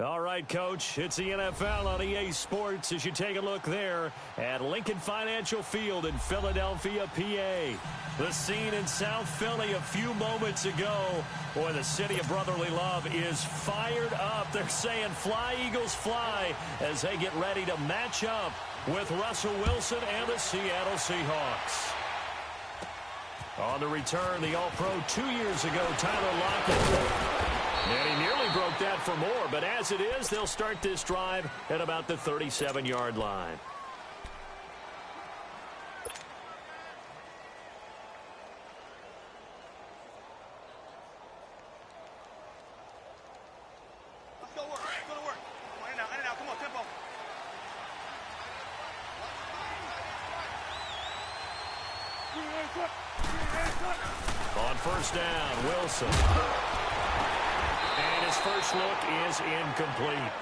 All right, Coach, it's the NFL on EA Sports as you take a look there at Lincoln Financial Field in Philadelphia, PA. The scene in South Philly a few moments ago. Boy, the city of brotherly love is fired up. They're saying fly, Eagles, fly as they get ready to match up with Russell Wilson and the Seattle Seahawks. On the return, the All-Pro 2 years ago, Tyler Lockett. And he nearly broke that for more, but as it is, they'll start this drive at about the 37-yard line. Let's go work. Let's go to work. Come on, in and out. Come on, tempo. On first down, Wilson. And his first look is incomplete.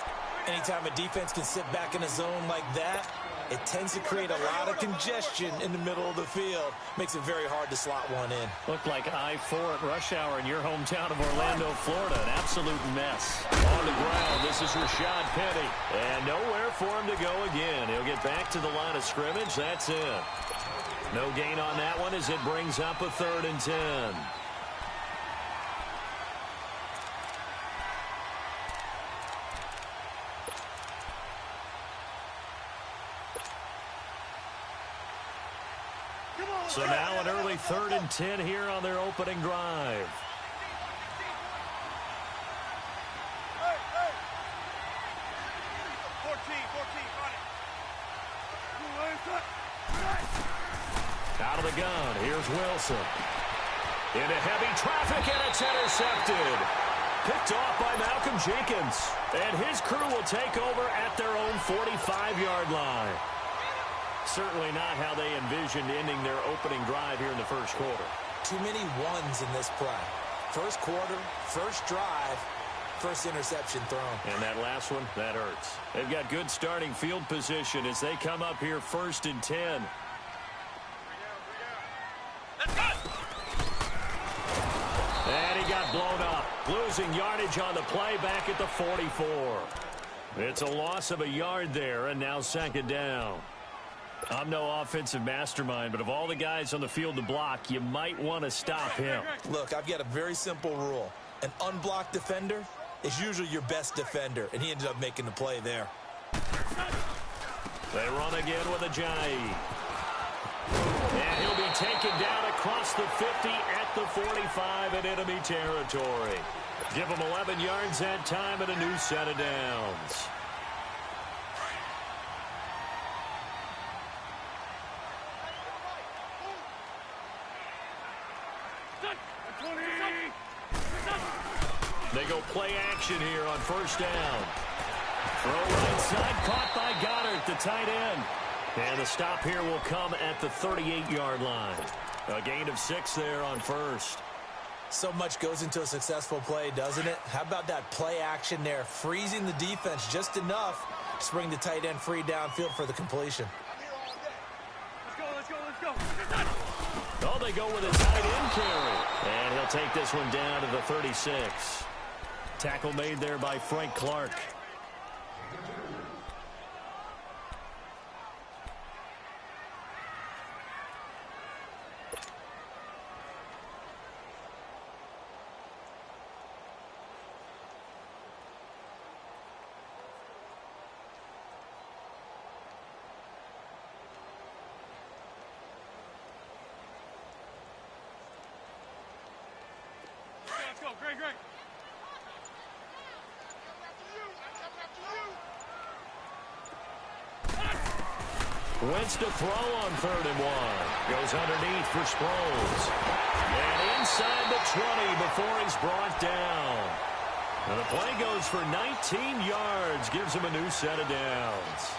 Anytime a defense can sit back in a zone like that, it tends to create a lot of congestion in the middle of the field. Makes it very hard to slot one in. Looked like I-4 at rush hour in your hometown of Orlando, Florida. An absolute mess. On the ground, this is Rashad Penny. And nowhere for him to go again. He'll get back to the line of scrimmage. That's it. No gain on that one as it brings up a 3rd and 10. So now an early 3rd and 10 here on their opening drive. Hey, hey. 14, on it. Out of the gun, here's Wilson. Into heavy traffic, and it's intercepted. Picked off by Malcolm Jenkins. And his crew will take over at their own 45-yard line. Certainly not how they envisioned ending their opening drive here in the first quarter. Too many ones in this play. First quarter, first drive, first interception thrown. And that last one, that hurts. They've got good starting field position as they come up here 1st and 10. And he got blown up. Losing yardage on the play back at the 44. It's a loss of a yard there, and now 2nd down. I'm no offensive mastermind, but of all the guys on the field to block, you might want to stop him. Look, I've got a very simple rule. An unblocked defender is usually your best defender, and he ended up making the play there. They run again with Ajayi. And he'll be taken down across the 50 at the 45 in enemy territory. Give him 11 yards that time and a new set of downs. They go play action here on first down. Throw right side, caught by Goddard, the tight end. And the stop here will come at the 38-yard line. A gain of 6 there on first. So much goes into a successful play, doesn't it? How about that play action there, freezing the defense just enough to bring the tight end free downfield for the completion. Let's go. Oh, they go with a tight end carry. And he'll take this one down to the 36. Tackle made there by Frank Clark. Let's go. Great. Wentz to throw on 3rd and 1. Goes underneath for Sproles. And inside the 20 before he's brought down. And the play goes for 19 yards. Gives him a new set of downs.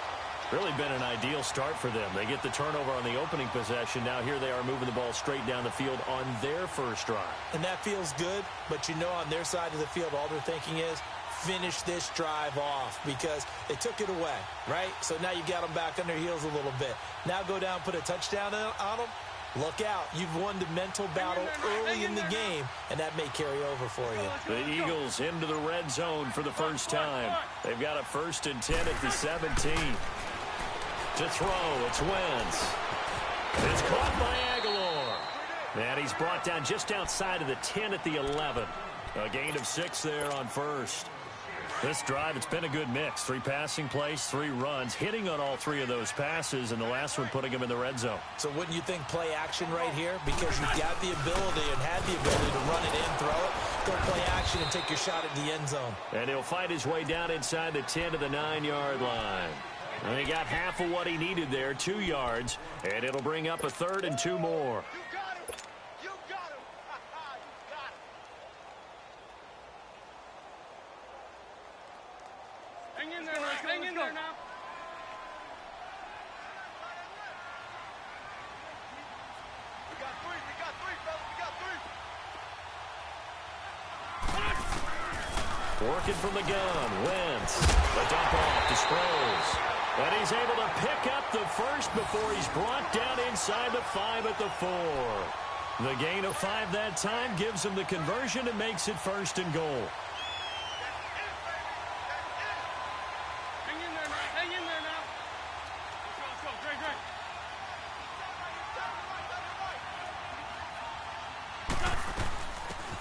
Really been an ideal start for them. They get the turnover on the opening possession. Now here they are moving the ball straight down the field on their first drive. And that feels good, but you know on their side of the field all they're thinking is finish this drive off because they took it away, right? So now you got them back on their heels a little bit. Now go down, put a touchdown on them. Look out. You've won the mental battle early in the game, and that may carry over for you. The Eagles into the red zone for the first time. They've got a 1st and 10 at the 17. To throw, it's Wentz. It's caught by Aguilar. And he's brought down just outside of the 10 at the 11. A gain of 6 there on first. This drive, it's been a good mix. 3 passing plays, 3 runs, hitting on all 3 of those passes, and the last one putting him in the red zone. So wouldn't you think play action right here? Because you've got the ability and had the ability to run it in, throw it, go play action and take your shot at the end zone. And he'll fight his way down inside the 10 to the 9-yard line. And he got half of what he needed there, 2 yards, and it'll bring up a 3rd and 2 more. Hang in there now. We got 3, fellas. We got 3. Working from the gun, Wentz. The dump off to Sproles. And he's able to pick up the first before he's brought down inside the 5 at the 4. The gain of 5 that time gives him the conversion and makes it 1st and goal. Hang in there now. Let's go. Great.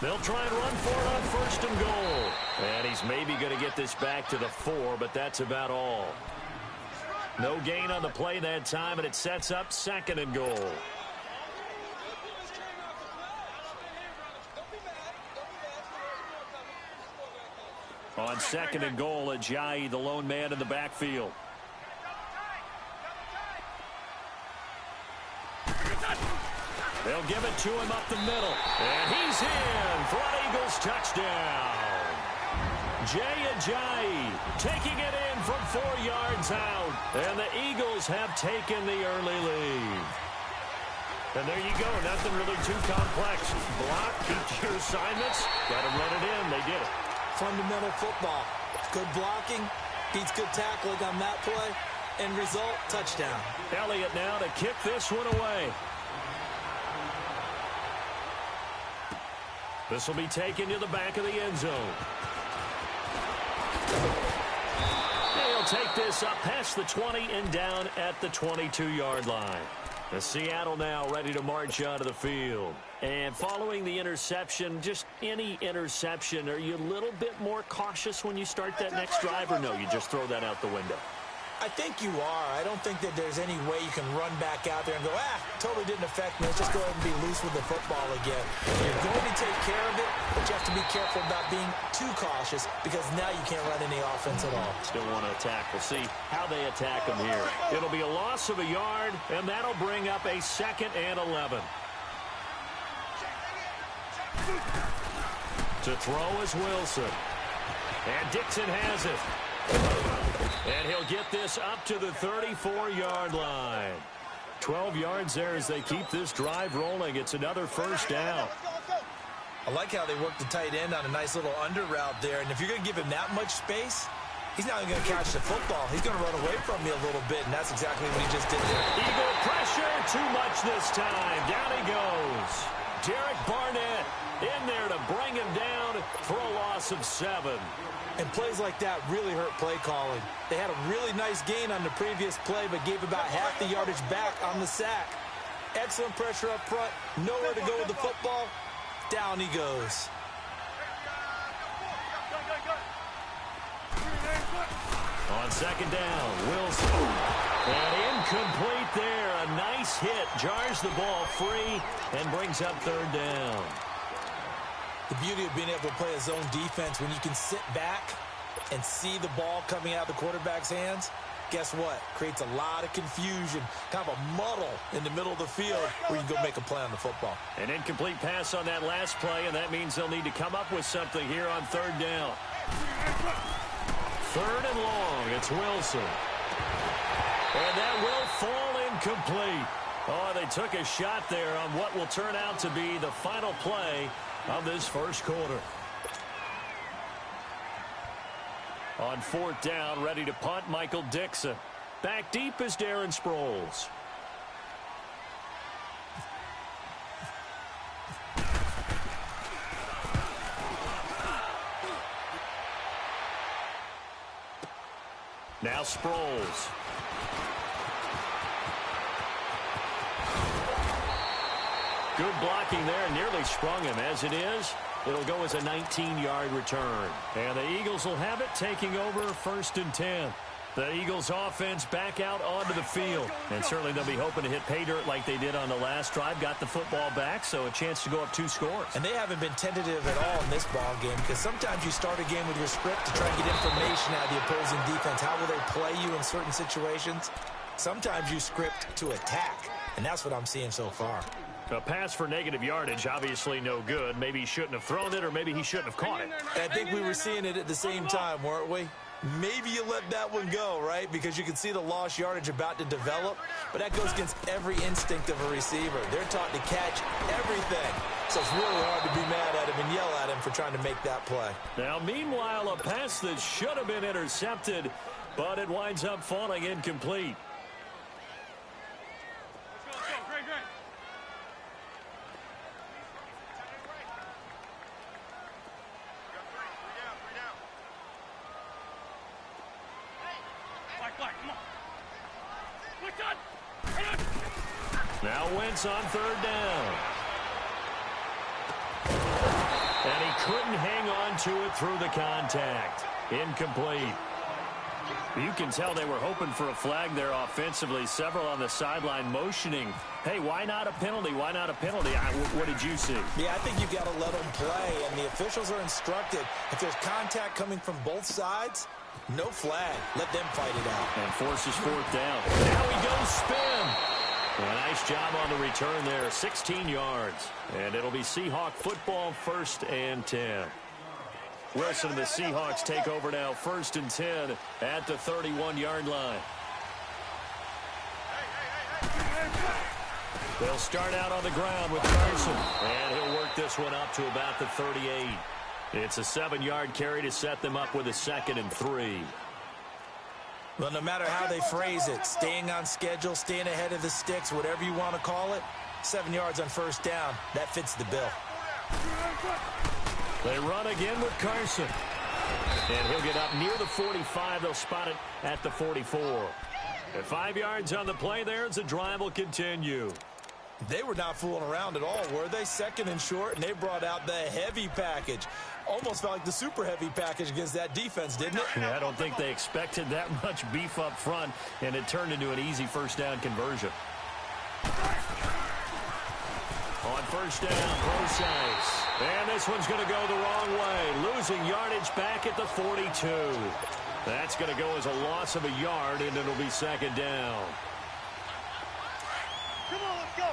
They'll try and run for it on 1st and goal. And he's maybe going to get this back to the 4, but that's about all. No gain on the play that time, and it sets up 2nd and goal. On 2nd and goal, Ajayi, the lone man in the backfield. They'll give it to him up the middle. And he's in for an Eagles touchdown. Jay Ajayi taking it in from 4 yards out. And the Eagles have taken the early lead. And there you go. Nothing really too complex. Block, keep your assignments. Got to run it in. They did it. Fundamental football. Good blocking, beats good tackling on that play. End result, touchdown. Elliott now to kick this one away. This will be taken to the back of the end zone. They'll take this up past the 20 and down at the 22-yard line. The Seattle now ready to march onto the field. And following the interception, just any interception, are you a little bit more cautious when you start that next drive, or no, you just throw that out the window? I think you are. I don't think that there's any way you can run back out there and go, totally didn't affect me. Let's just go ahead and be loose with the football again. You're going to take care of it, but you have to be careful about being too cautious because now you can't run any offense at all. Still want to attack. We'll see how they attack them here. It'll be a loss of a yard, and that'll bring up a 2nd and 11. To throw is Wilson. And Dixon has it. And he'll get this up to the 34-yard line. 12 yards there as they keep this drive rolling. It's another 1st down. I like how they work the tight end on a nice little under route there. And if you're going to give him that much space, he's not going to catch the football. He's going to run away from you a little bit, and that's exactly what he just did there. Eagle pressure, too much this time. Down he goes. Derek Barnett in there to bring him down for a loss of 7. And plays like that really hurt play calling. They had a really nice gain on the previous play, but gave about half the yardage back on the sack. Excellent pressure up front. Nowhere to go with the football. Down he goes. On 2nd down, Wilson. And incomplete there. A nice hit. Jars the ball free and brings up 3rd down. The beauty of being able to play a zone defense when you can sit back and see the ball coming out of the quarterback's hands, guess what? Creates a lot of confusion, kind of a muddle in the middle of the field where you can go make a play on the football. An incomplete pass on that last play, and that means they'll need to come up with something here on 3rd down. 3rd and long, it's Wilson. And that will fall incomplete. Oh, they took a shot there on what will turn out to be the final play of this first quarter. On 4th down, ready to punt, Michael Dixon. Back deep is Darren Sproles. Now Sproles. Good blocking there, nearly sprung him. As it is, it'll go as a 19-yard return. And the Eagles will have it, taking over 1st and 10. The Eagles offense back out onto the field. And certainly they'll be hoping to hit pay dirt like they did on the last drive. Got the football back, so a chance to go up 2 scores. And they haven't been tentative at all in this ball game, because sometimes you start a game with your script to try and get information out of the opposing defense. How will they play you in certain situations? Sometimes you script to attack, and that's what I'm seeing so far. A pass for negative yardage, obviously no good. Maybe he shouldn't have thrown it, or maybe he shouldn't have caught it. I think we were seeing it at the same time, weren't we? Maybe you let that one go, right? Because you can see the lost yardage about to develop. But that goes against every instinct of a receiver. They're taught to catch everything. So it's really hard to be mad at him and yell at him for trying to make that play. Now, meanwhile, a pass that should have been intercepted, but it winds up falling incomplete. Now Wentz on 3rd down. And he couldn't hang on to it through the contact. Incomplete. You can tell they were hoping for a flag there offensively. Several on the sideline motioning, hey, why not a penalty? Why not a penalty? What did you see? Yeah, I think you've got to let them play, and the officials are instructed. If there's contact coming from both sides, no flag. Let them fight it out. And forces 4th down. Now he goes spin. A nice job on the return there, 16 yards. And it'll be Seahawk football, 1st and 10. Wilson and the Seahawks take over now, 1st and 10 at the 31-yard line. They'll start out on the ground with Carson. And he'll work this one up to about the 38. It's a 7-yard carry to set them up with a 2nd and 3. Well, no matter how they phrase it, staying on schedule, staying ahead of the sticks, whatever you want to call it, 7 yards on 1st down, that fits the bill. They run again with Carson. And he'll get up near the 45. They'll spot it at the 44. At 5 yards on the play there as the drive will continue. They were not fooling around at all, were they? 2nd and short, and they brought out the heavy package. Almost felt like the super heavy package against that defense, didn't it? Yeah, I don't think they expected that much beef up front, and it turned into an easy 1st down conversion. On 1st down, precise. And this one's going to go the wrong way. Losing yardage back at the 42. That's going to go as a loss of a yard, and it'll be 2nd down. Come on, let's go.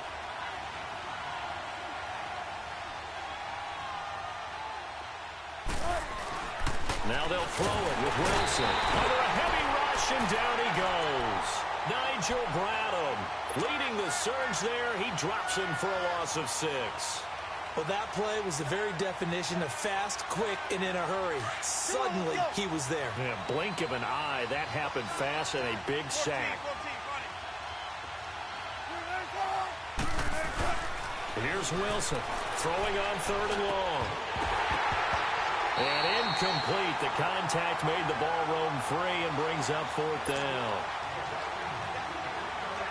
Now they'll throw it with Wilson. Under a heavy rush, and down he goes. Nigel Bradham leading the surge there. He drops him for a loss of 6. Well, that play was the very definition of fast, quick, and in a hurry. Suddenly, he was there. Yeah, blink of an eye. That happened fast and a big sack. Here's Wilson throwing on 3rd and long. And incomplete. The contact made the ball roam free and brings up 4th down.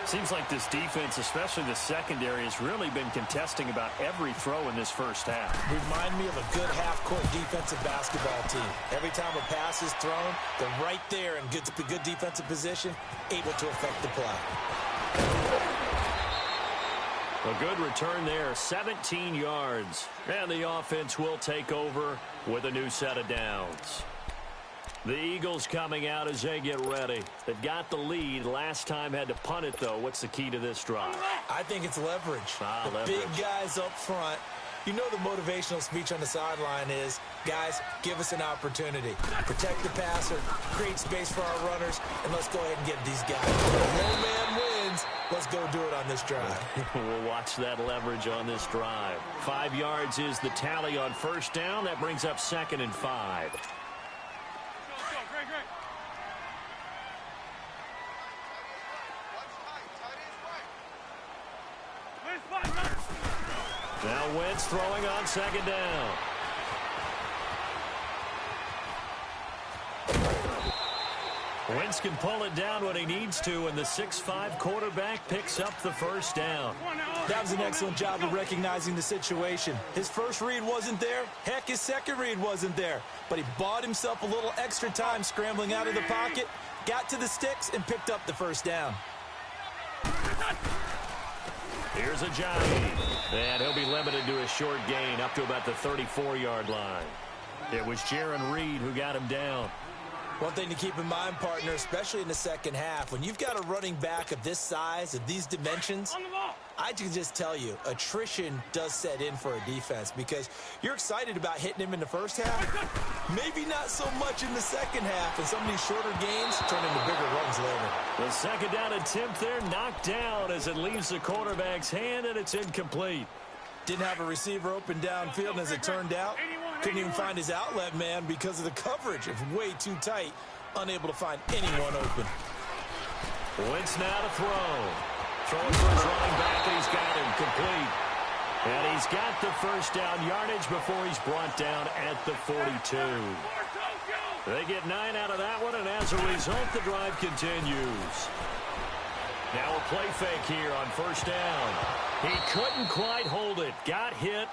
Seems like this defense, especially the secondary, has really been contesting about every throw in this 1st half. Remind me of a good half-court defensive basketball team. Every time a pass is thrown, they're right there in good defensive position, able to affect the play. A good return there, 17 yards. And the offense will take over with a new set of downs. The Eagles coming out as they get ready. They've got the lead. Last time had to punt it, though. What's the key to this drive? I think it's leverage. Leverage. Big guys up front. You know the motivational speech on the sideline is, guys, give us an opportunity. Protect the passer, create space for our runners, and let's go ahead and get these guys. No man wins. Let's go do it on this drive. We'll watch that leverage on this drive. 5 yards is the tally on 1st down. That brings up 2nd and 5. Now Wentz throwing on 2nd down. Wentz can pull it down when he needs to, and the 6'5" quarterback picks up the first down. That was an excellent job of recognizing the situation. His first read wasn't there. Heck, his second read wasn't there. But he bought himself a little extra time scrambling out of the pocket, got to the sticks, and picked up the first down. Here's Ajayi, and he'll be limited to a short gain up to about the 34-yard line. It was Jaron Reed who got him down. One thing to keep in mind, partner, especially in the second half, when you've got a running back of this size, of these dimensions, I can just tell you, attrition does set in for a defense because you're excited about hitting him in the first half, maybe not so much in the second half, and some of these shorter gains turn into bigger runs later. The second down attempt there knocked down as it leaves the quarterback's hand, and it's incomplete. Didn't have a receiver open downfield, and as it turned out, couldn't even find his outlet man because of the coverage. It's way too tight, unable to find anyone open. Wentz now to throw. Throwing for his running back, and he's got him complete. And he's got the first down yardage before he's brought down at the 42. They get 9 out of that one, and as a result, the drive continues. Now a play fake here on first down. He couldn't quite hold it. Got hit.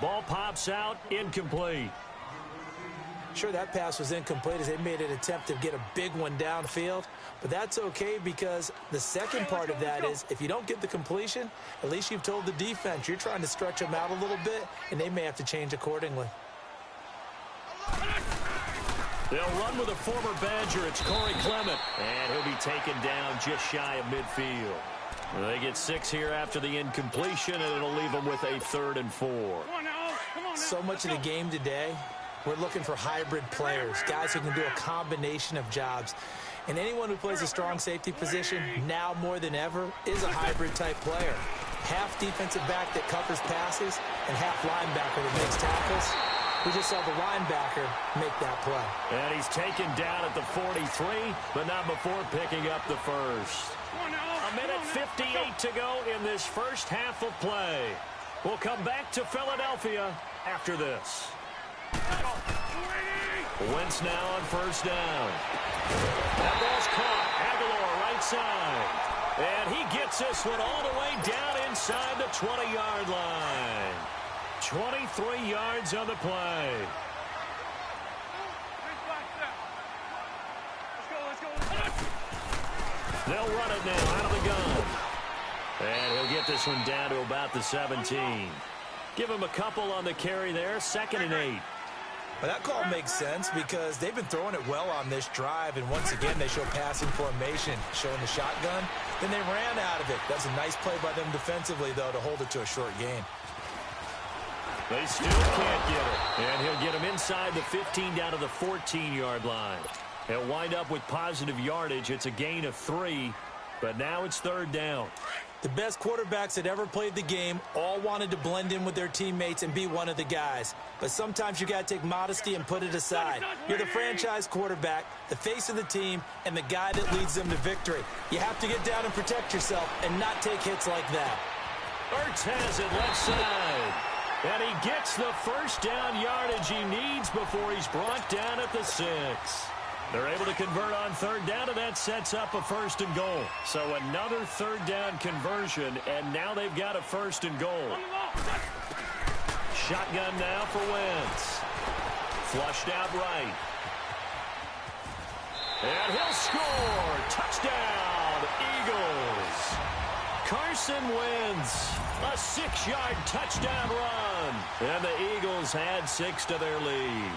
Ball pops out, incomplete. Sure, that pass was incomplete as they made an attempt to get a big one downfield. But that's okay because the second part of that is if you don't get the completion, at least you've told the defense you're trying to stretch them out a little bit, and they may have to change accordingly. They'll run with a former Badger. It's Corey Clement, and he'll be taken down just shy of midfield. They get 6 here after the incompletion, and it'll leave them with a 3rd and 4. So much of the game today, we're looking for hybrid players, guys who can do a combination of jobs. And anyone who plays a strong safety position, now more than ever, is a hybrid-type player. Half defensive back that covers passes, and half linebacker that makes tackles. We just saw the linebacker make that play. And he's taken down at the 43, but not before picking up the first. A minute 58 to go in this first half of play. We'll come back to Philadelphia after this. Wentz now on first down. That ball's caught. Aguilar right side. And he gets this one all the way down inside the 20-yard line. 23 yards on the play. They'll run it now out of the gun. And he'll get this one down to about the 17. Give him a couple on the carry there. 2nd and 8. Well, that call makes sense because they've been throwing it well on this drive, and once again they show passing formation, showing the shotgun. Then they ran out of it. That's a nice play by them defensively, though, to hold it to a short gain. They still can't get it. And he'll get him inside the 15 down to the 14-yard line. He'll wind up with positive yardage. It's a gain of 3, but now it's 3rd down. The best quarterbacks that ever played the game all wanted to blend in with their teammates and be one of the guys. But sometimes you got to take modesty and put it aside. You're the franchise quarterback, the face of the team, and the guy that leads them to victory. You have to get down and protect yourself and not take hits like that. Ertz has it left side. And he gets the first down yardage he needs before he's brought down at the 6. They're able to convert on 3rd down, and that sets up a 1st and goal. So another 3rd down conversion, and now they've got a 1st and goal. Shotgun now for Wentz. Flushed out right. And he'll score. Touchdown, Eagles. Carson Wentz, a 6-yard touchdown run. And the Eagles add 6 to their lead.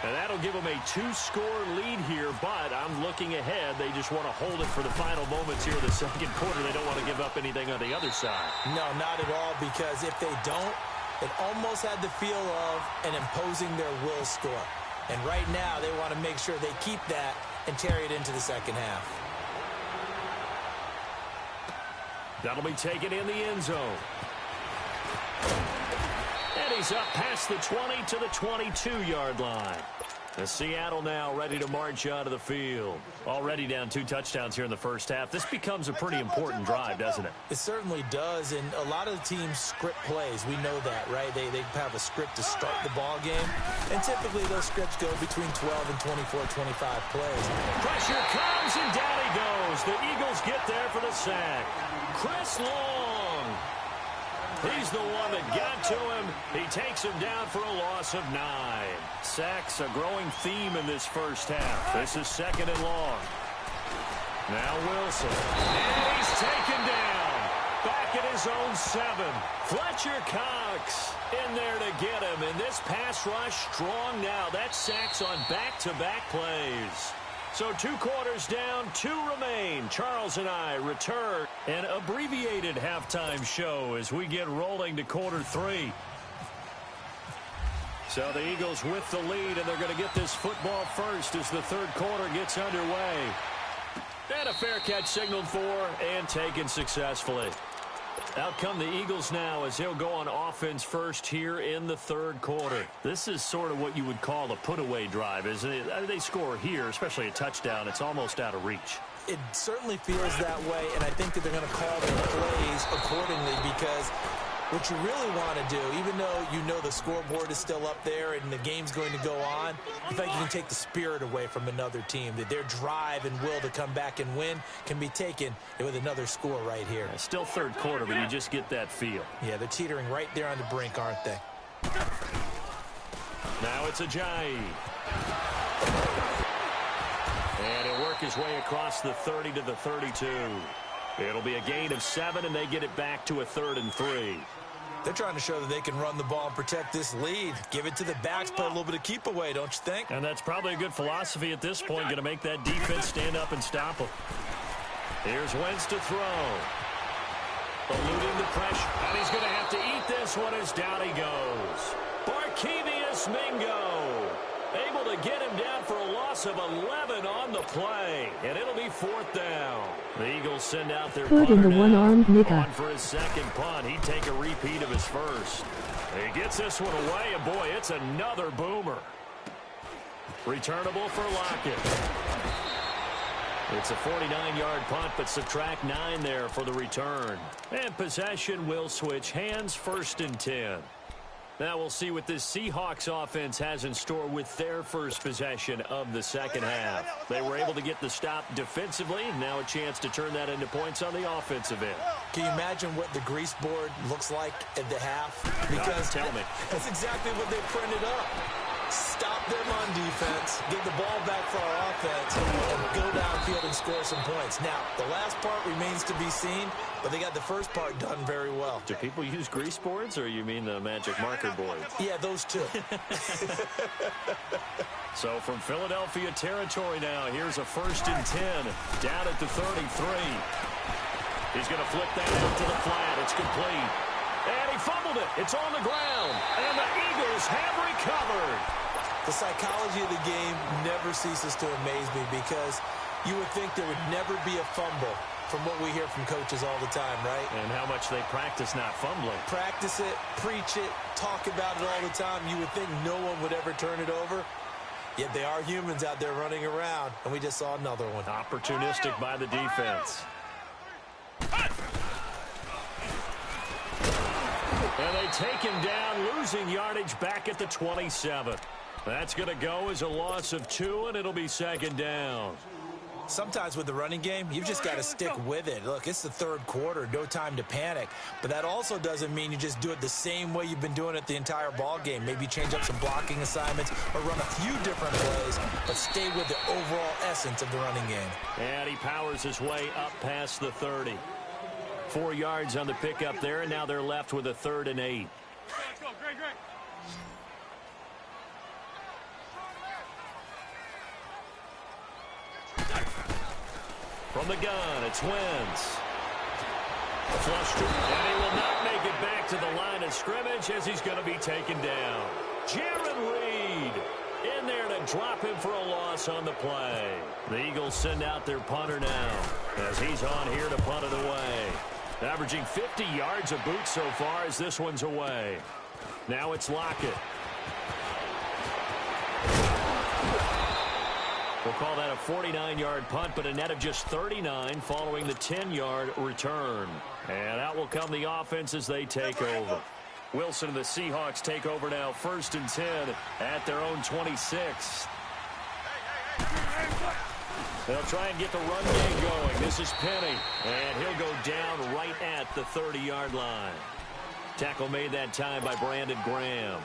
And that'll give them a 2-score lead here, but I'm looking ahead. They just want to hold it for the final moments here in the second quarter. They don't want to give up anything on the other side. No, not at all, because if they don't, it almost had the feel of an imposing their will score. And right now, they want to make sure they keep that and carry it into the second half. That'll be taken in the end zone. And he's up past the 20 to the 22-yard line. Seattle now ready to march out of the field. Already down 2 touchdowns here in the first half. This becomes a pretty important drive, doesn't it? It certainly does, and a lot of the teams script plays. We know that, right? They have a script to start the ball game, and typically those scripts go between 12 and 24, 25 plays. Pressure comes, and down he goes. The Eagles get there for the sack. Chris Long. He's the one that got to him. He takes him down for a loss of 9. Sacks a growing theme in this first half. This is 2nd and long. Now Wilson. And he's taken down. Back at his own 7. Fletcher Cox in there to get him. And this pass rush strong now. That's sacks on back-to-back plays. So 2 quarters down, 2 remain. Charles and I return an abbreviated halftime show as we get rolling to quarter 3. So the Eagles with the lead, and they're going to get this football first as the 3rd quarter gets underway. And a fair catch signaled for and taken successfully. Out come the Eagles now as they'll go on offense first here in the 3rd quarter. This is sort of what you would call a put-away drive, isn't it? They score here, especially a touchdown. It's almost out of reach. It certainly feels that way, and I think that they're going to call their plays accordingly because what you really want to do, even though you know the scoreboard is still up there and the game's going to go on, I think you can take the spirit away from another team. That their drive and will to come back and win can be taken with another score right here. Yeah, still 3rd quarter, but you just get that feel. Yeah, they're teetering right there on the brink, aren't they? Now it's Ajayi. And he'll work his way across the 30 to the 32. It'll be a gain of 7, and they get it back to a 3rd and 3. They're trying to show that they can run the ball and protect this lead. Give it to the backs, play a little bit of keep away, don't you think? And that's probably a good philosophy at this point, going to make that defense stand up and stop them. Here's Wentz to throw. Eluding the pressure, and he's going to have to eat this one as down he goes. Barkevius Mingo able to get him down for a loss of 11 on the play, and it'll be 4th down. The Eagles send out their Put in the one-armed nigga. On for his 2nd punt. He'd take a repeat of his first. He gets this one away, and boy, it's another boomer. Returnable for Lockett. It's a 49-yard punt, but subtract 9 there for the return. And possession will switch hands, 1st and 10. Now we'll see what this Seahawks offense has in store with their first possession of the 2nd half. They were able to get the stop defensively. Now a chance to turn that into points on the offensive end. Can you imagine what the grease board looks like at the half? Because tell me. That's exactly what they printed up. Stop them on defense, get the ball back for our offense, and go downfield and score some points. Now, the last part remains to be seen, but they got the first part done very well. Do people use grease boards, or you mean the magic marker board? Yeah, those two. So from Philadelphia territory now, here's a 1st and 10, down at the 33. He's going to flip that out to the flat. It's complete. And he fumbled it. It's on the ground. And the Eagles have recovered. The psychology of the game never ceases to amaze me because you would think there would never be a fumble from what we hear from coaches all the time, right? And how much they practice not fumbling. Practice it, preach it, talk about it all the time. You would think no one would ever turn it over. Yet they are humans out there running around, and we just saw another one. Opportunistic by the defense. And they take him down, losing yardage back at the 27. That's going to go as a loss of 2, and it'll be 2nd down. Sometimes with the running game, you've just got to stick with it. Look, it's the 3rd quarter, no time to panic. But that also doesn't mean you just do it the same way you've been doing it the entire ball game. Maybe change up some blocking assignments or run a few different plays, but stay with the overall essence of the running game. And he powers his way up past the 30. 4 yards on the pickup there, and now they're left with a 3rd and 8. Let's go, Greg. From the gun, it's Wentz. Flushed, and he will not make it back to the line of scrimmage as he's going to be taken down. Jaron Reed in there to drop him for a loss on the play. The Eagles send out their punter now as he's on here to punt it away. Averaging 50 yards a boot so far as this one's away. Now it's Lockett. We'll call that a 49-yard punt, but a net of just 39 following the 10-yard return. And out will come the offense as they take over. Wilson and the Seahawks take over now, 1st and 10 at their own 26. They'll try and get the run game going. This is Penny, and he'll go down right at the 30-yard line. Tackle made that time by Brandon Graham.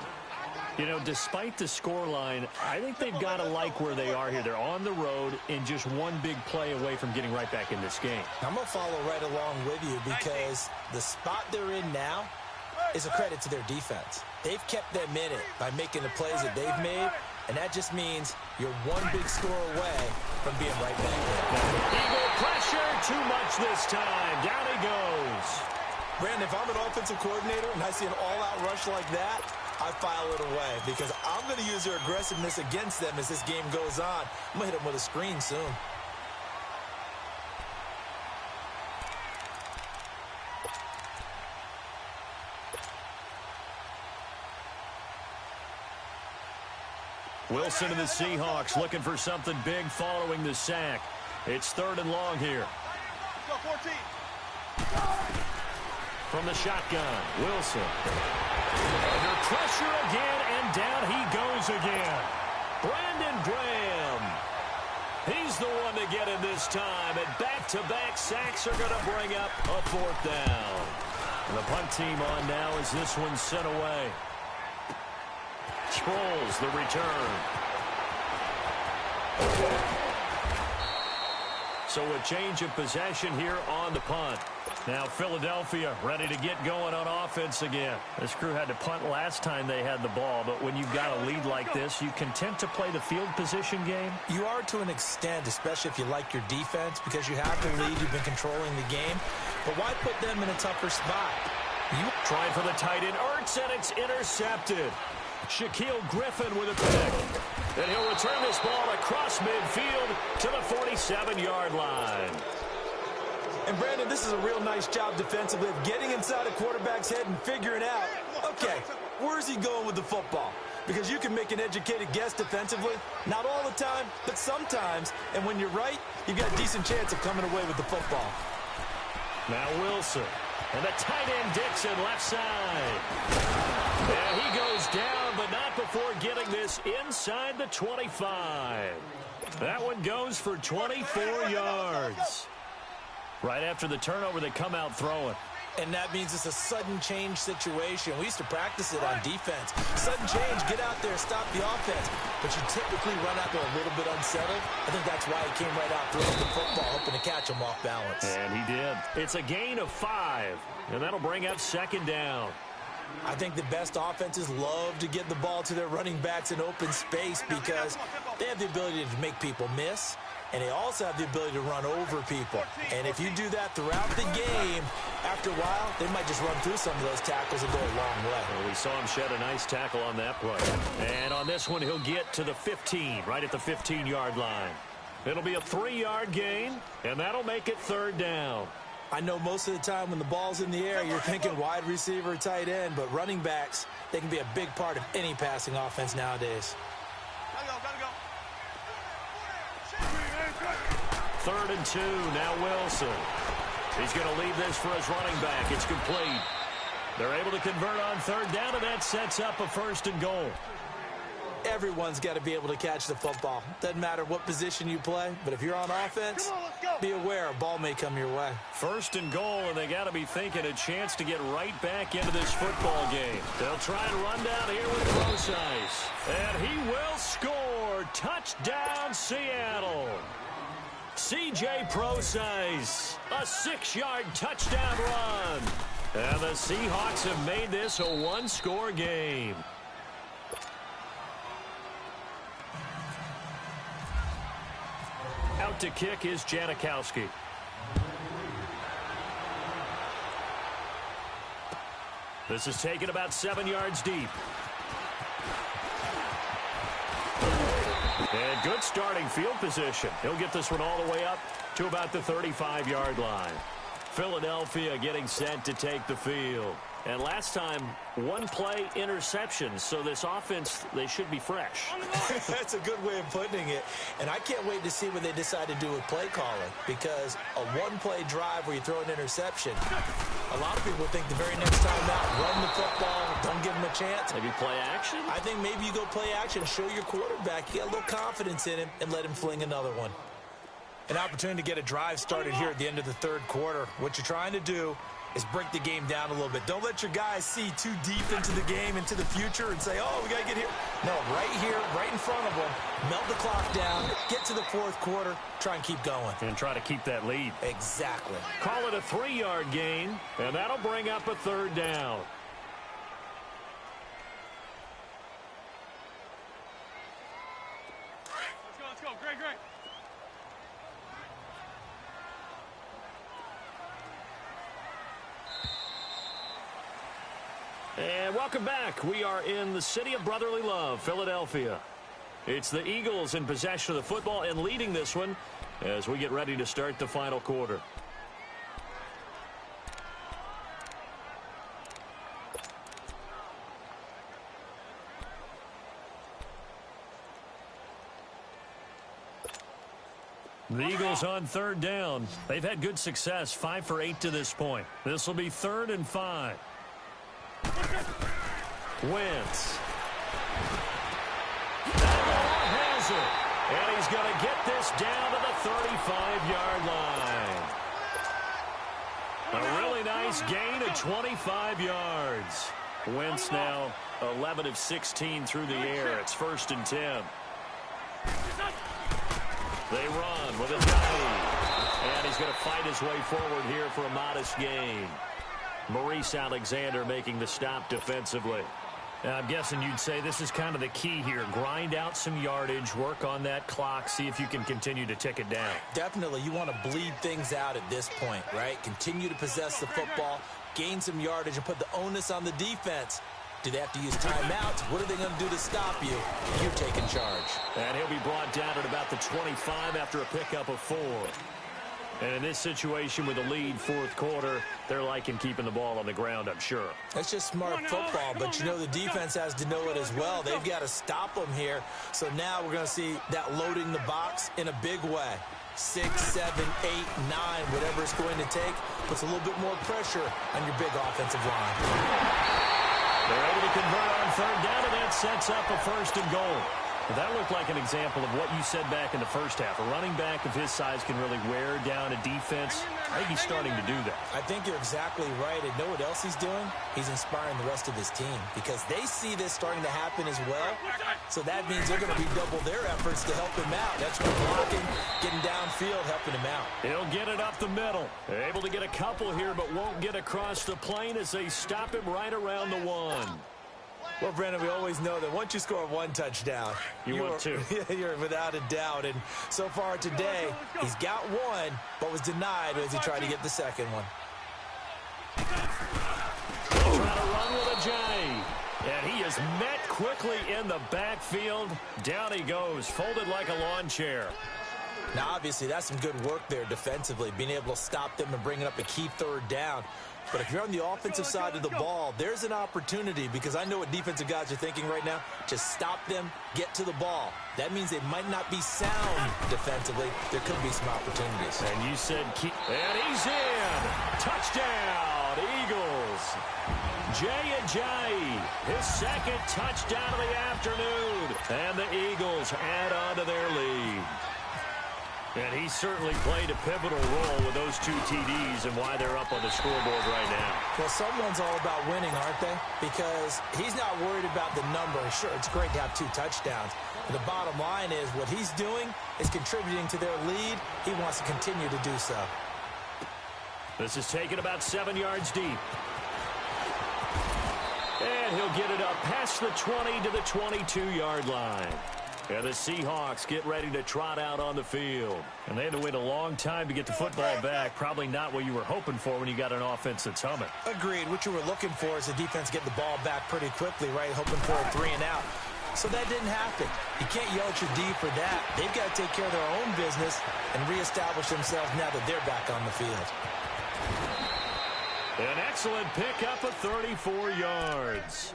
You know, despite the scoreline, I think they've got to like where they are here. They're on the road and just one big play away from getting right back in this game. I'm going to follow right along with you because the spot they're in now is a credit to their defense. They've kept them in it by making the plays that they've made, and that just means you're one big score away from being right back there. Eagle pressure, too much this time. Down he goes. Brandon, if I'm an offensive coordinator and I see an all-out rush like that, I file it away because I'm going to use their aggressiveness against them as this game goes on. I'm going to hit them with a screen soon. Wilson and the Seahawks looking for something big following the sack. It's 3rd and long here. Go, 14. From the shotgun, Wilson. Under pressure again, and down he goes again. Brandon Graham. He's the one to get him this time, and back-to-back sacks are going to bring up a 4th down. And the punt team on now as this one's sent away. Sproles, the return. So a change of possession here on the punt. Now Philadelphia ready to get going on offense again. This crew had to punt last time they had the ball, but when you've got a lead like this, you content to play the field position game? You are to an extent, especially if you like your defense, because you have the lead, you've been controlling the game. But why put them in a tougher spot? You trying for the tight end, Ertz, and it's intercepted. Shaquille Griffin with a pick. And he'll return this ball across midfield to the 47-yard line. And, Brandon, this is a real nice job defensively of getting inside a quarterback's head and figuring out, okay, where's he going with the football? Because you can make an educated guess defensively, not all the time, but sometimes. And when you're right, you've got a decent chance of coming away with the football. Now Wilson. And the tight end Dixon left side. Yeah, he goes down, but not before getting this inside the 25. That one goes for 24 yards. Right after the turnover, they come out throwing. And that means it's a sudden change situation. We used to practice it on defense. Sudden change, get out there, stop the offense. But you typically run out there a little bit unsettled. I think that's why he came right out throwing the football, hoping to catch him off balance. And he did. It's a gain of 5, and that'll bring up 2nd down. I think the best offenses love to get the ball to their running backs in open space because they have the ability to make people miss. And they also have the ability to run over people. And if you do that throughout the game, after a while, they might just run through some of those tackles and go a long way. Well, we saw him shed a nice tackle on that play. And on this one, he'll get to the 15, right at the 15-yard line. It'll be a 3-yard gain, and that'll make it 3rd down. I know most of the time when the ball's in the air, you're thinking wide receiver, tight end, but running backs, they can be a big part of any passing offense nowadays. Gotta go. 3rd and 2, now Wilson. He's going to leave this for his running back. It's complete. They're able to convert on 3rd down, and that sets up a 1st and goal. Everyone's got to be able to catch the football. Doesn't matter what position you play, but if you're on offense, be aware a ball may come your way. 1st and goal, and they got to be thinking a chance to get right back into this football game. They'll try and run down here with Procise. And he will score. Touchdown, Seattle. C.J. Procise, a 6-yard touchdown run. And the Seahawks have made this a 1-score game. Out to kick is Janikowski. This is taken about 7 yards deep. And good starting field position. He'll get this one all the way up to about the 35-yard line. Philadelphia getting set to take the field. And last time, one-play interception. So this offense, they should be fresh. That's a good way of putting it. And I can't wait to see what they decide to do with play calling, because a one-play drive where you throw an interception, a lot of people think the very next time out, run the football, don't give them a chance. Maybe play action? I think maybe you go play action, show your quarterback, you get a little confidence in him, and let him fling another one. An opportunity to get a drive started here at the end of the third quarter. What you're trying to do is break the game down a little bit. Don't let your guys see too deep into the game, into the future, and say, oh, we got to get here. No, right here, right in front of them, melt the clock down, get to the fourth quarter, try and keep going. And try to keep that lead. Exactly. Call it a 3-yard gain, and that'll bring up a third down. Let's go. Great. And welcome back. We are in the city of brotherly love, Philadelphia. It's the Eagles in possession of the football and leading this one as we get ready to start the final quarter. The Eagles on third down. They've had good success, 5 for 8 to this point. This will be 3rd and 5. Wentz. That ball has it. And he's going to get this down to the 35-yard line. A really nice gain of 25 yards. Wentz now 11 of 16 through the air. It's 1st and 10. They run with a dive. And he's going to fight his way forward here for a modest gain. Maurice Alexander making the stop defensively. I'm guessing you'd say this is kind of the key here. Grind out some yardage, work on that clock, see if you can continue to tick it down. Definitely. You want to bleed things out at this point, right? Continue to possess the football, gain some yardage, and put the onus on the defense. Do they have to use timeouts? What are they going to do to stop you? You're taking charge. And he'll be brought down at about the 25 after a pickup of 4. And in this situation with a lead fourth quarter, they're liking keeping the ball on the ground, I'm sure. That's just smart football, but you know the defense has to know it as well. They've got to stop them here. So now we're going to see that loading the box in a big way. 6, 7, 8, 9, whatever it's going to take, puts a little bit more pressure on your big offensive line. They're able to convert on third down, and that sets up a 1st and goal. That looked like an example of what you said back in the first half. A running back of his size can really wear down a defense. I think he's starting to do that. I think you're exactly right. And know what else he's doing? He's inspiring the rest of his team because they see this starting to happen as well. So that means they're going to redouble their efforts to help him out. That's what blocking, getting downfield, helping him out. He'll get it up the middle. They're able to get a couple here, but won't get across the plane as they stop him right around the 1. Well, Brandon, we always know that once you score one touchdown, want two. You're without a doubt. And so far today, he's got one, but was denied as he tried to get the second one. Trying to run with a J. And he is met quickly in the backfield. Down he goes, folded like a lawn chair. Now, obviously, that's some good work there defensively, being able to stop them and bringing up a key third down. But if you're on the offensive side of the ball, there's an opportunity because I know what defensive guys are thinking right now. Just stop them, get to the ball. That means they might not be sound defensively. There could be some opportunities. And you said keep. And he's in. Touchdown, Eagles. Jay Ajayi, his second touchdown of the afternoon. And the Eagles add on to their lead. And he certainly played a pivotal role with those 2 TDs and why they're up on the scoreboard right now. Well, someone's all about winning, aren't they? Because he's not worried about the number. Sure, it's great to have 2 touchdowns. But the bottom line is what he's doing is contributing to their lead. He wants to continue to do so. This is taken about 7 yards deep. And he'll get it up past the 20 to the 22-yard line. And the Seahawks get ready to trot out on the field. And they had to wait a long time to get the football back. Probably not what you were hoping for when you got an offense that's humming. Agreed. What you were looking for is the defense get the ball back pretty quickly, right? Hoping for a 3 and out. So that didn't happen. You can't yell at your D for that. They've got to take care of their own business and reestablish themselves now that they're back on the field. An excellent pickup of 34 yards.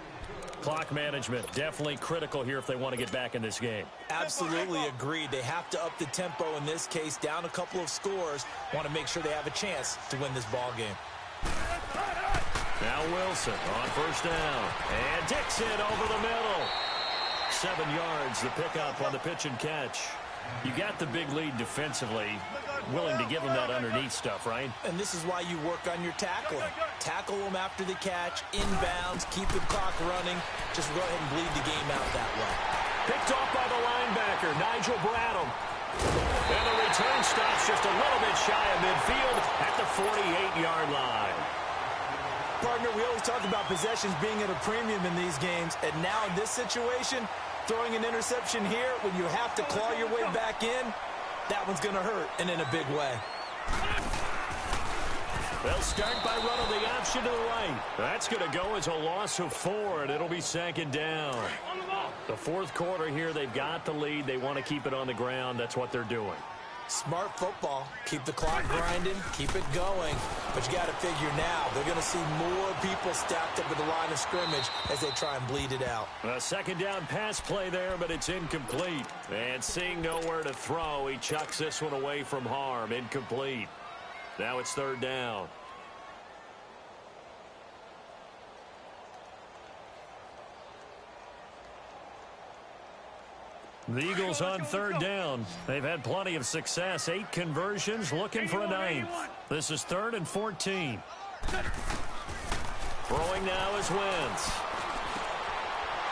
Clock management definitely critical here if they want to get back in this game. Absolutely agreed. They have to up the tempo in this case, down a couple of scores. Want to make sure they have a chance to win this ball game. Now Wilson on first down. And Dixon over the middle. 7 yards, the pickup on the pitch and catch. You got the big lead defensively. Willing to give them that underneath stuff, right? And this is why you work on your tackling. Tackle them after the catch, inbounds, keep the clock running. Just go ahead and bleed the game out that way. Picked off by the linebacker, Nigel Bradham. And the return stops just a little bit shy of midfield at the 48-yard line. Partner, we always talk about possessions being at a premium in these games. And now in this situation, throwing an interception here when you have to claw your way back in, that one's going to hurt, and in a big way. They'll start by running the option to the right. That's going to go as a loss of 4, and it'll be second down. The fourth quarter here, they've got the lead. They want to keep it on the ground. That's what they're doing. Smart football. Keep the clock grinding. Keep it going. But you got to figure now, they're going to see more people stacked up at the line of scrimmage as they try and bleed it out. A second down pass play there, but it's incomplete. And seeing nowhere to throw, he chucks this one away from harm. Incomplete. Now it's third down. The Eagles on third down. They've had plenty of success. 8 conversions, looking for a 9th. This is 3rd and 14. Throwing now is Wentz.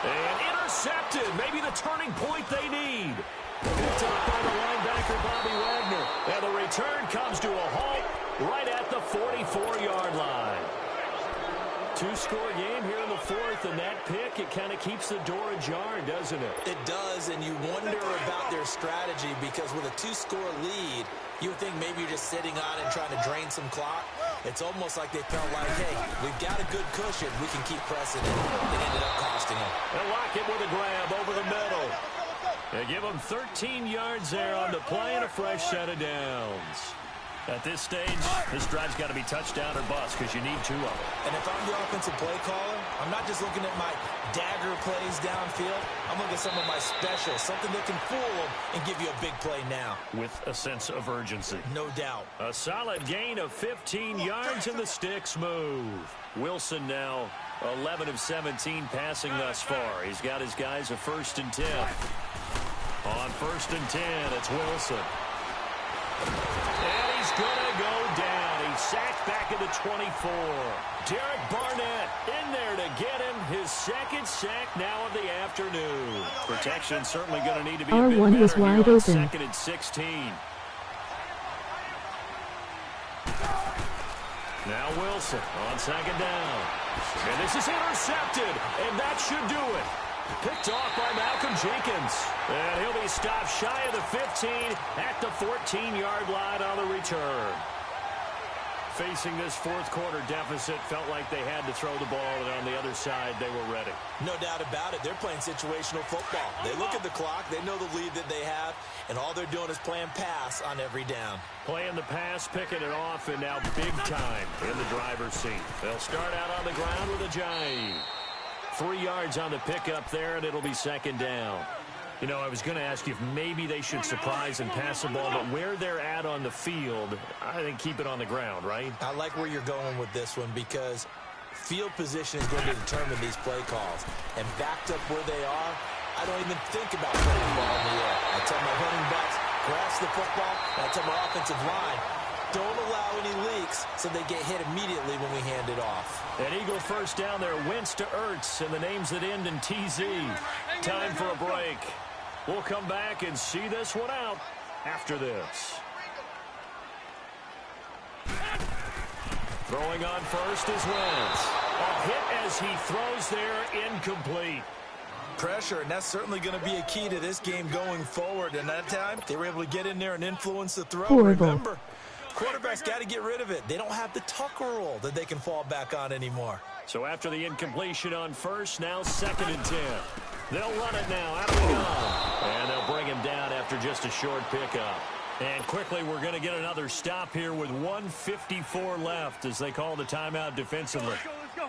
And intercepted. Maybe the turning point they need. Picked up by the linebacker, Bobby Wagner. And the return comes to a halt right at the 44-yard line. 2-score game here in the fourth, and that pick, it kind of keeps the door ajar, doesn't it? It does, and you wonder about their strategy because with a 2-score lead, you would think maybe you're just sitting on it and trying to drain some clock. It's almost like they felt like, hey, we've got a good cushion. We can keep pressing it. It ended up costing them. They'll lock it with a grab over the middle. They give them 13 yards there on the play and a fresh set of downs. At this stage, this drive's got to be touchdown or bust because you need 2 of them. And if I'm the offensive play caller, I'm not just looking at my dagger plays downfield. I'm looking at some of my specials, something that can fool them and give you a big play now. With a sense of urgency. No doubt. A solid gain of 15 yards and the sticks move. Wilson now 11 of 17 passing thus far. He's got his guys a 1st and 10. On 1st and 10, it's Wilson. And he's going to go down. He's sacked back at the 24. Derek Barnett in there to get him his 2nd sack now of the afternoon. Protection certainly going to need to be a bit R1 was better wide here on open. 2nd and 16. Now Wilson on 2nd down. And this is intercepted, and that should do it. Picked off by Malcolm Jenkins. And he'll be stopped shy of the 15 at the 14-yard line on the return. Facing this fourth quarter deficit, felt like they had to throw the ball, and on the other side, they were ready. No doubt about it. They're playing situational football. They look at the clock. They know the lead that they have, and all they're doing is playing pass on every down. Playing the pass, picking it off, and now big time in the driver's seat. They'll start out on the ground with a jive. 3 yards on the pickup there, and it'll be 2nd down. You know, I was going to ask you if maybe they should surprise and pass the ball, but where they're at on the field, I think keep it on the ground, right? I like where you're going with this one because field position is going to determine these play calls. And backed up where they are, I don't even think about putting the ball in the air. I tell my running backs, grasp the football, and I tell my offensive line, don't allow any leaks so they get hit immediately when we hand it off. An Eagle first down there, Wentz to Ertz, and the names that end in TZ. Time for a break. We'll come back and see this one out after this. Throwing on first is Wentz. A hit as he throws there, incomplete. Pressure, and that's certainly going to be a key to this game going forward. And that time, they were able to get in there and influence the throw. Horrible. Remember, quarterbacks got to get rid of it. They don't have the Tucker rule that they can fall back on anymore. So after the incompletion on first, now 2nd and 10. They'll run it now. Out of the gun. And they'll bring him down after just a short pickup. And quickly, we're going to get another stop here with 1:54 left as they call the timeout defensively. Let's go.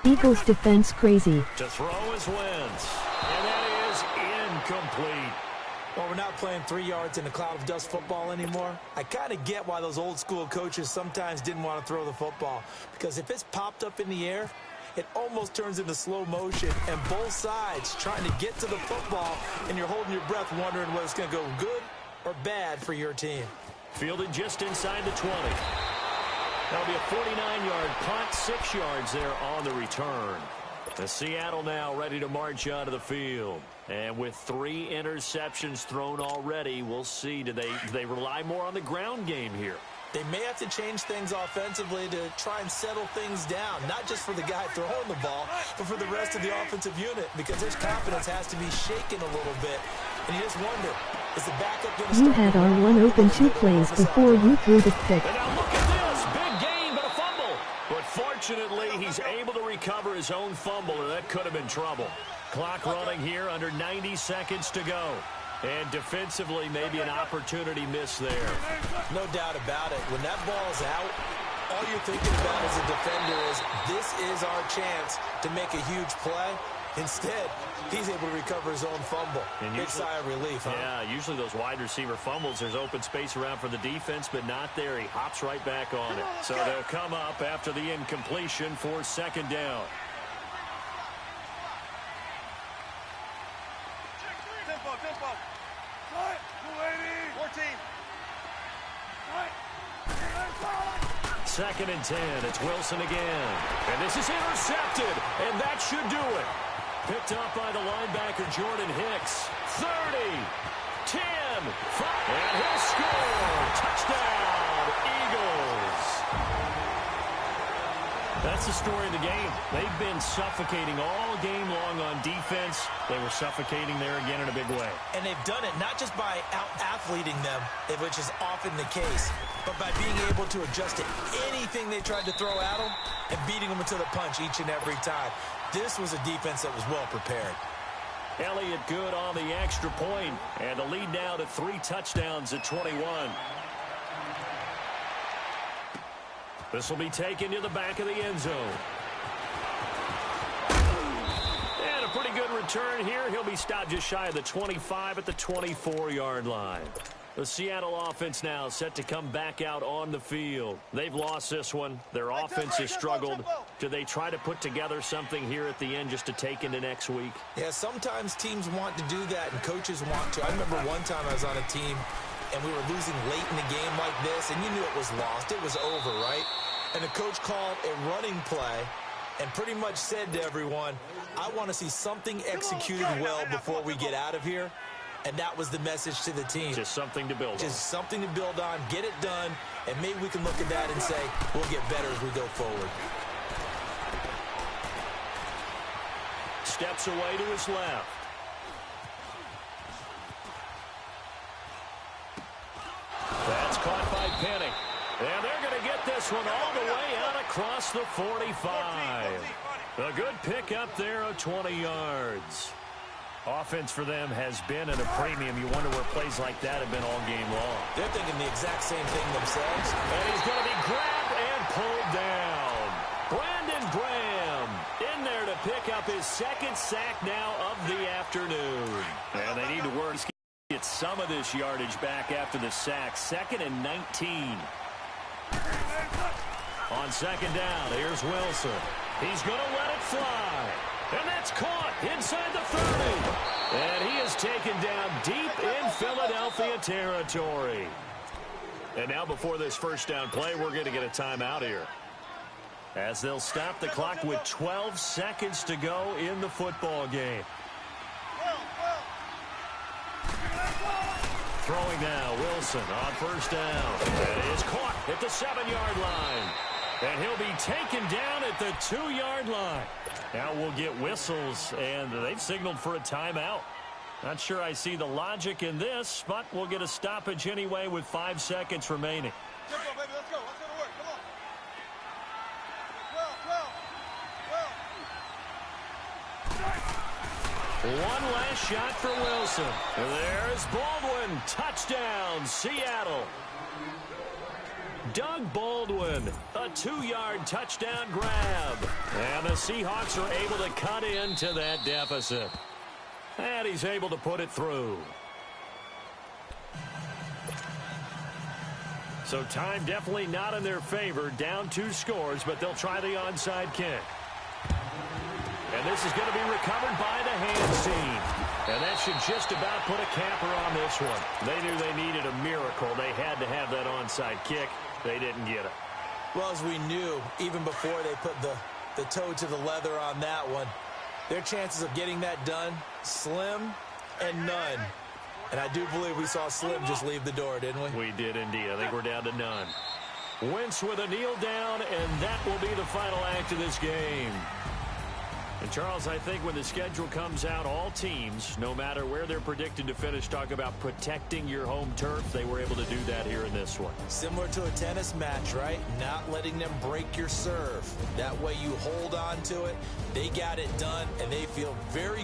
Eagles defense crazy. To throw is Wentz. And that is incomplete. Well, we're not playing 3 yards in a cloud of dust football anymore. I kind of get why those old school coaches sometimes didn't want to throw the football. Because if it's popped up in the air, it almost turns into slow motion. And both sides trying to get to the football, and you're holding your breath wondering whether it's going to go good or bad for your team. Fielded just inside the 20. That'll be a 49-yard punt, 6 yards there on the return. The Seattle now ready to march onto the field. And with 3 interceptions thrown already, we'll see. Do they rely more on the ground game here? They may have to change things offensively to try and settle things down, not just for the guy throwing the ball, but for the rest of the offensive unit, because his confidence has to be shaken a little bit. And you just wonder, is the backup going to start? You had R1 open 2 plays before you threw the pick. And now look at this. Big gain, but a fumble. But fortunately, he's able to recover his own fumble, or that could have been trouble. Clock running here, under 90 seconds to go. And defensively, maybe an opportunity miss there. No doubt about it. When that ball's out, all you're thinking about as a defender is, this is our chance to make a huge play. Instead, he's able to recover his own fumble. And big sigh of relief, huh? Yeah, usually those wide receiver fumbles, there's open space around for the defense, but not there. He hops right back on it. So they'll come up after the incompletion for second down. Tempo. 14. Second and 10. It's Wilson again. And this is intercepted. And that should do it. Picked up by the linebacker, Jordan Hicks. 30, 10, 5, and he'll score. Touchdown, Eagles. That's the story of the game. They've been suffocating all game long on defense. They were suffocating there again in a big way. And they've done it not just by out-athleting them, which is often the case, but by being able to adjust to anything they tried to throw at them and beating them into the punch each and every time. This was a defense that was well prepared. Elliott good on the extra point, and the lead now to 3 touchdowns at 21. This will be taken to the back of the end zone. And a pretty good return here. He'll be stopped just shy of the 25 at the 24-yard line. The Seattle offense now set to come back out on the field. They've lost this one. Their offense has struggled. Do they try to put together something here at the end just to take into next week? Yeah, sometimes teams want to do that and coaches want to. I remember one time I was on a team and we were losing late in the game like this, and you knew it was lost. It was over, right? And the coach called a running play and pretty much said to everyone, I want to see something executed well before we get out of here. And that was the message to the team. Just something to build on. Just something to build on, get it done, and maybe we can look at that and say, we'll get better as we go forward. Steps away to his left. That's caught by Penny. And they're going to get this one all the way out across the 45. A good pickup there of 20 yards. Offense for them has been at a premium. You wonder where plays like that have been all game long. They're thinking the exact same thing themselves. And he's going to be grabbed and pulled down. Brandon Graham in there to pick up his second sack now of the afternoon. And they need to work to get some of this yardage back after the sack. 2nd and 19. On second down, here's Wilson. He's going to let it fly. And that's caught inside the 30. And he is taken down deep in Philadelphia territory. And now before this first down play, we're going to get a timeout here, as they'll stop the clock with 12 seconds to go in the football game. Throwing now, Wilson on first down. And is caught at the 7-yard line. And he'll be taken down at the 2-yard line. Now we'll get whistles, and they've signaled for a timeout. Not sure I see the logic in this, but we'll get a stoppage anyway with 5 seconds remaining. Tempo, baby, let's go. Let's go to work. Come on. 12. One last shot for Wilson. There's Baldwin. Touchdown, Seattle. Doug Baldwin, a 2-yard touchdown grab. And the Seahawks are able to cut into that deficit. And he's able to put it through. So time definitely not in their favor. Down 2 scores, but they'll try the onside kick. And this is going to be recovered by the hands team. And that should just about put a capper on this one. They knew they needed a miracle. They had to have that onside kick. They didn't get it. Well, as we knew, even before they put the toe to the leather on that one, their chances of getting that done, slim and none. And I do believe we saw Slim just leave the door, didn't we? We did indeed. I think we're down to none. Wentz with a kneel down, and that will be the final act of this game. And, Charles, I think when the schedule comes out, all teams, no matter where they're predicted to finish, talk about protecting your home turf. They were able to do that here in this one. Similar to a tennis match, right? Not letting them break your serve. That way you hold on to it. They got it done, and they feel very